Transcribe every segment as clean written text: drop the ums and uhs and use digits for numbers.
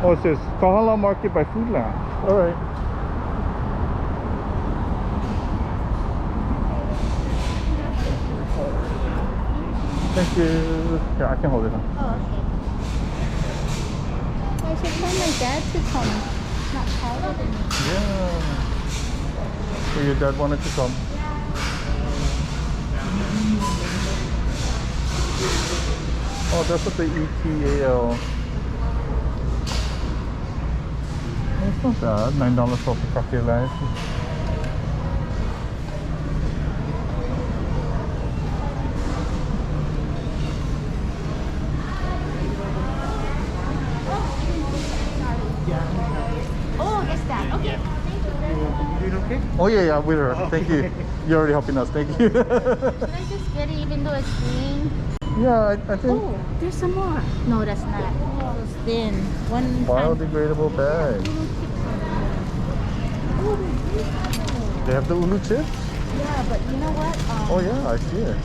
Oh, it says Kahala Market by Foodland. All right. Thank you. Yeah, I can hold it. Huh? Oh, okay. I should tell my dad to come. Not taller than me. Yeah. So your dad wanted to come. Oh, that's what the ETAL. It's not bad. $9 for Kahala. Oh, that's that. Okay. You doing okay? Oh yeah, with her. Thank you. You're already helping us. Thank you. Should I just get it even though it's green? Yeah, I think. Oh, there's some more. No, that's not. It's thin. One Biodegradable bag. They have the ulu chips? Yeah, but you know what? Oh yeah, I see it.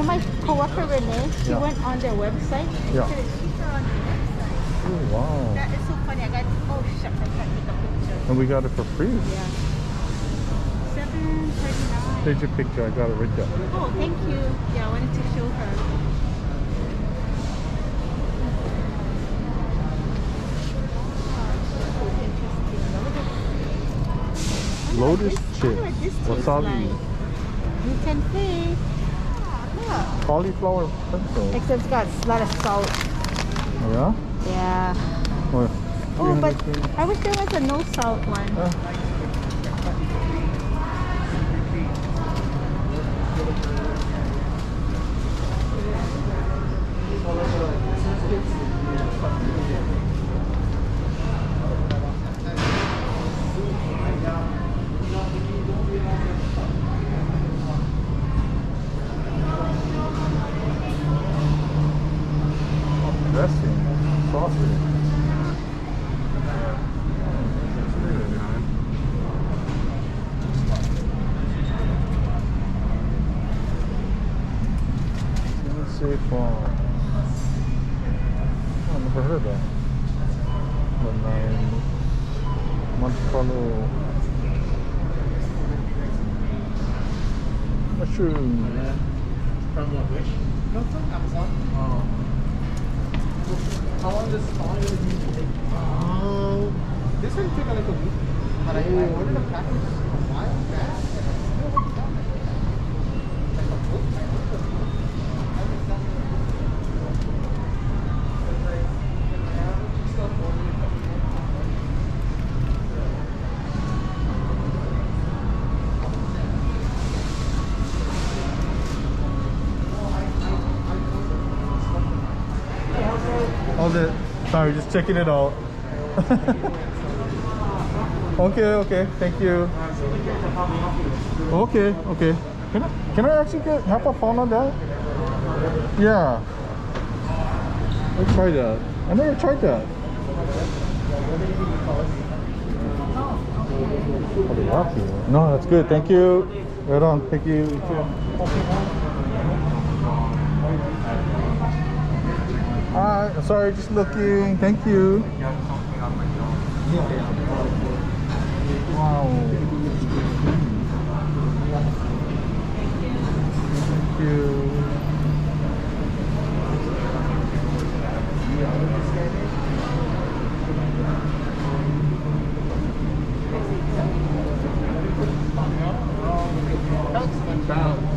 My coworker Renee, she Yeah. went on their website. She Yeah. said it's cheaper on their website. Oh wow. That is so funny. I got, oh shucks, I can't take a picture. And we got it for free. Yeah. $7.39. Take your picture, I got it right there. Oh, thank you. Yeah, I wanted to show her. Lotus I chips, know what this tastes wasabi, like. Gluten free. Look. cauliflower pencil. Except it's got a lot of salt. Yeah? Yeah. Oh, Oh, but 300. I wish there was a no salt one. Dressing, sausage. Let's see if I've never heard of that. But Monte Carlo mushroom. From what wish? No, from Amazon. Oh. How long does this take? This will take a little bit. But I ordered a package a while back and I still haven't done it. Like a book, I ordered a book. I haven't done it. Sorry, just checking it out. Okay, thank you. Okay. Can I actually have a phone on that? Yeah. Let's try that. I never tried that. No, that's good. Thank you. Right on. Thank you. Hi, sorry, just looking. Thank you. Wow. Thank you.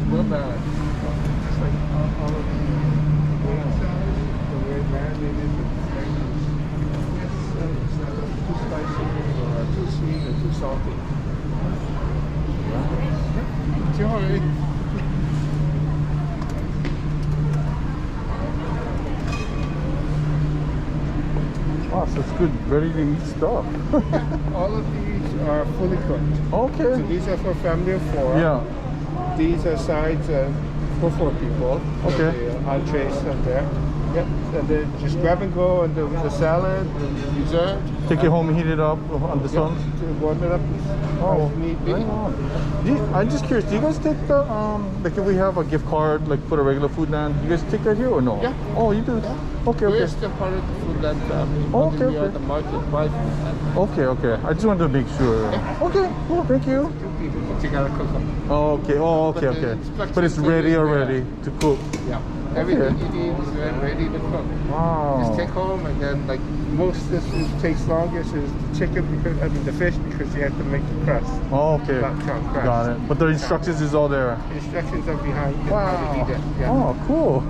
We're back. It's like all of the way marinated. Too spicy or too sweet or too salty. Enjoy. Wow, so it's good, ready to eat stuff. All of these are fully cooked. Okay. So these are for family of 4. Yeah. These are sides for 4 people. Okay. The entrees are there. Yep, and then just grab and go, and the salad, the dessert. Take it home and heat it up on the sun. To warm it up. Oh, if need be. right on. I'm just curious. Do you guys take the like if we have a gift card like for the regular Foodland, you guys take that here or no? Yeah. Oh, you do. Yeah. Okay, We're okay. still part of the Foodland family. Oh, only okay, we are okay. the market by Foodland. Okay, okay. I just wanted to make sure. Okay, cool. Thank you. 2 people, but you gotta cook them. Oh, okay. Oh, okay, But the okay. instructions But it's are ready in there. already to cook. Yeah. Everything you need is ready to cook. Wow. Just take home, and then like most dishes takes longest is the chicken because the fish because you have to make the crust. Oh, okay. Crust. Got it. But the instructions is all there. The instructions are behind. You how to eat it. Yeah. Oh, cool.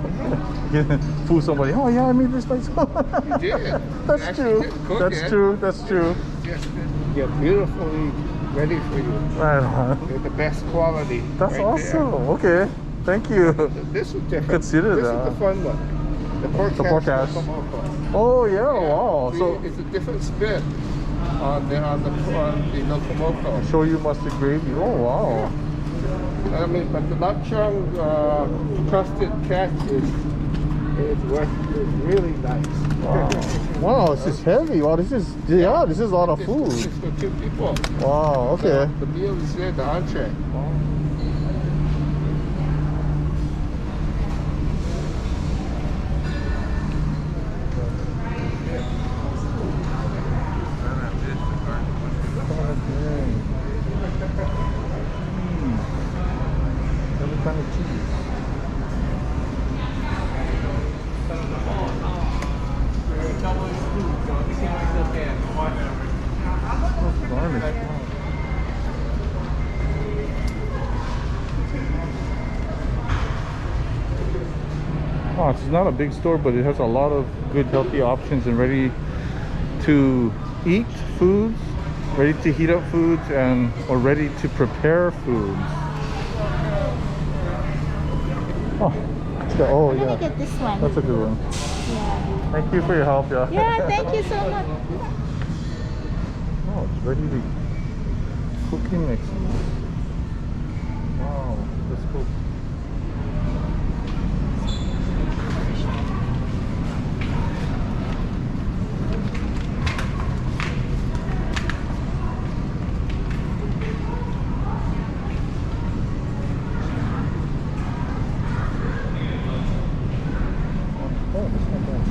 You can fool somebody. Oh, yeah, I made this myself. You did. That's You actually true. did cook That's it. true. That's true. Just yeah, beautifully ready for you. Right on. They're the best quality. That's right awesome. there. Okay. Thank you. This is different. Consider this that. is the fun one. The pork hash. Oh, yeah. Wow. So it's a different spin on the locomoco. show you mustard gravy. Oh, wow. I mean, but the lapchung crusted catch is really nice. Wow. Wow, this is heavy. Wow, this is a lot of food. It's for 2 people. Wow. Okay. The meal is there, the entree. Every kind of cheese. Oh, garnish. Oh, it's not a big store, but it has a lot of good healthy options and ready to eat foods, ready to heat up foods, and or ready to prepare foods. Oh, I'm yeah. gonna get this one. That's a good one. Yeah. Thank you for your help, yeah. Yeah, thank you so much. Oh, it's ready to cooking mix. Wow, that's cool. Oh, that's not bad.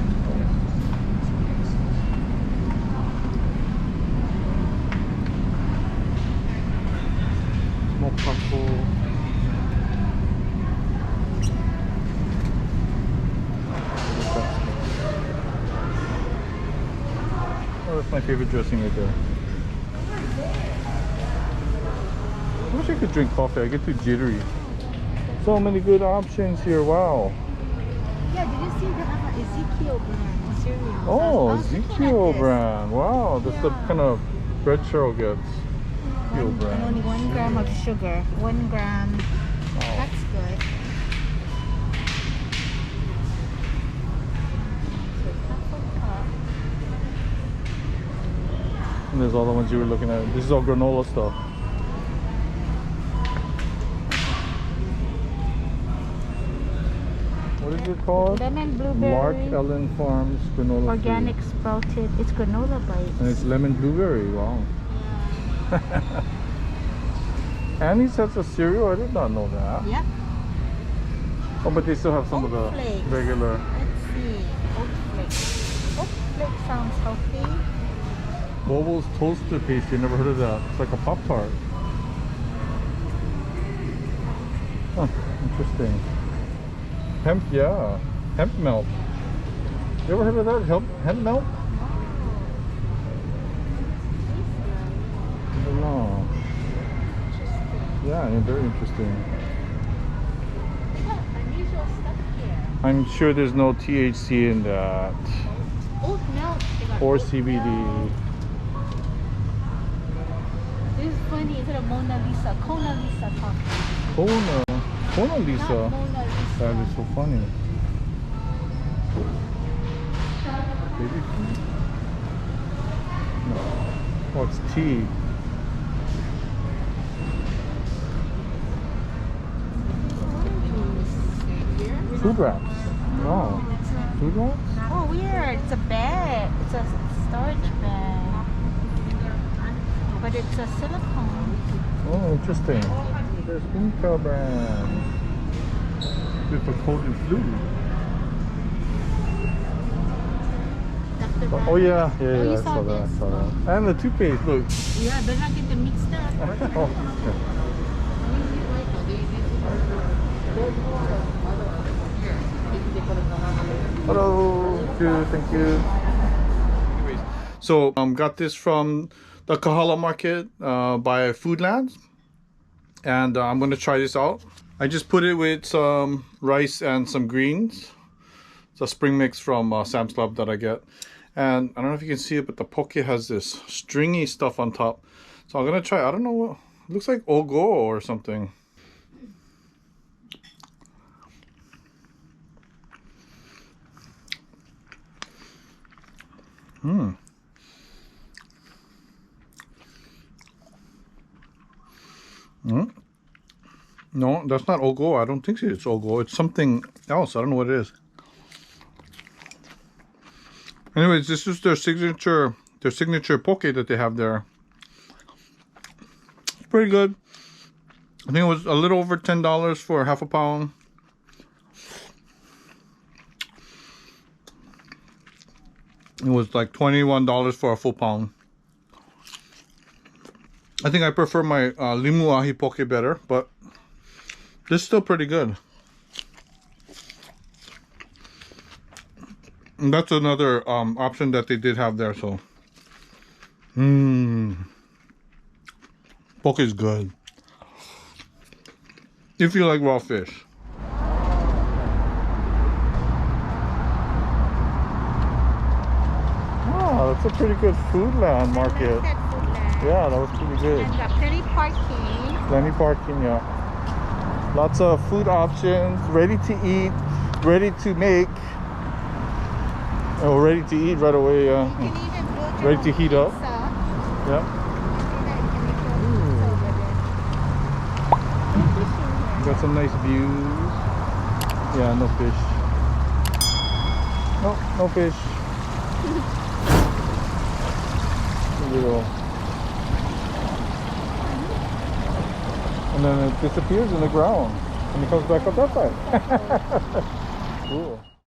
Smoked truffle. Oh, that's my favorite dressing right there. I wish I could drink coffee. I get too jittery. So many good options here. Wow. Yeah, did you see they have an Ezekiel brand cereal? Oh, I was looking at Ezekiel this. brand. Wow, that's the Yeah. kind of bread Cheryl gets. Ezekiel And brand. only 1 gram of sugar. 1 gram. Wow. That's good. And there's all the ones you were looking at. This is all granola stuff. What is it called? Lemon Mark blueberry. Ellen Farms granola. Organic sprouted. It's granola bites. And it's lemon blueberry. Wow. Annie's has a cereal. I did not know that. Yep. Oh, but they still have some of Oat the flakes. regular. Let's see. Oat flakes. Oat flakes sounds healthy. Bobo's toaster pastry. Never heard of that. It's like a Pop Tart. Huh, interesting. Hemp, yeah. Hemp milk. You ever heard of that? Hemp milk? I don't know. Yeah, very interesting. Unusual stuff here. I'm sure there's no THC in that. Oat milk. They got Or oat CBD. milk. This is funny. Is it a Mona Lisa? Kona Lisa coffee. Kona Lisa. Not Mona Lisa. That is so funny. Baby food? No. Oh, it's tea. Orange juice here. Food wraps. Wow. Foodland? Oh, weird. It's a bag. It's a storage bag. But it's a silicone. Oh, interesting. There's Inca brand. Good for cold and flu. Dr. Oh yeah, yeah, Oh, yeah. you I saw that. I this? saw that. And the toothpaste. Look. Yeah, they're not getting mixed up. Oh, hello. Thank you. Anyways, so got this from the Kahala Market by Foodland, and I'm gonna try this out. I just put it with some rice and some greens. It's a spring mix from Sam's Club that I get, and I don't know if you can see it, but the poke has this stringy stuff on top. So I'm gonna try. I don't know what it looks like, ogo or something. No, that's not ogo. I don't think it's ogo. It's something else. I don't know what it is. Anyways, this is their signature poke that they have there. It's pretty good. I think it was a little over $10 for half a pound. It was like $21 for a full pound. I think I prefer my limu ahi poke better, but this is still pretty good. And that's another option that they did have there. So, poke is good if you like raw fish. Wow, that's a pretty good Foodland market. Yeah, that was pretty good. And got plenty parking. Plenty parking, yeah. Lots of food options, ready to eat, ready to make, or ready to eat right away. You can even build your Ready to own heat up. pizza. Yeah. Got some nice views. Yeah, no fish. No fish. Little. And then it disappears in the ground and it comes back up that side. Cool.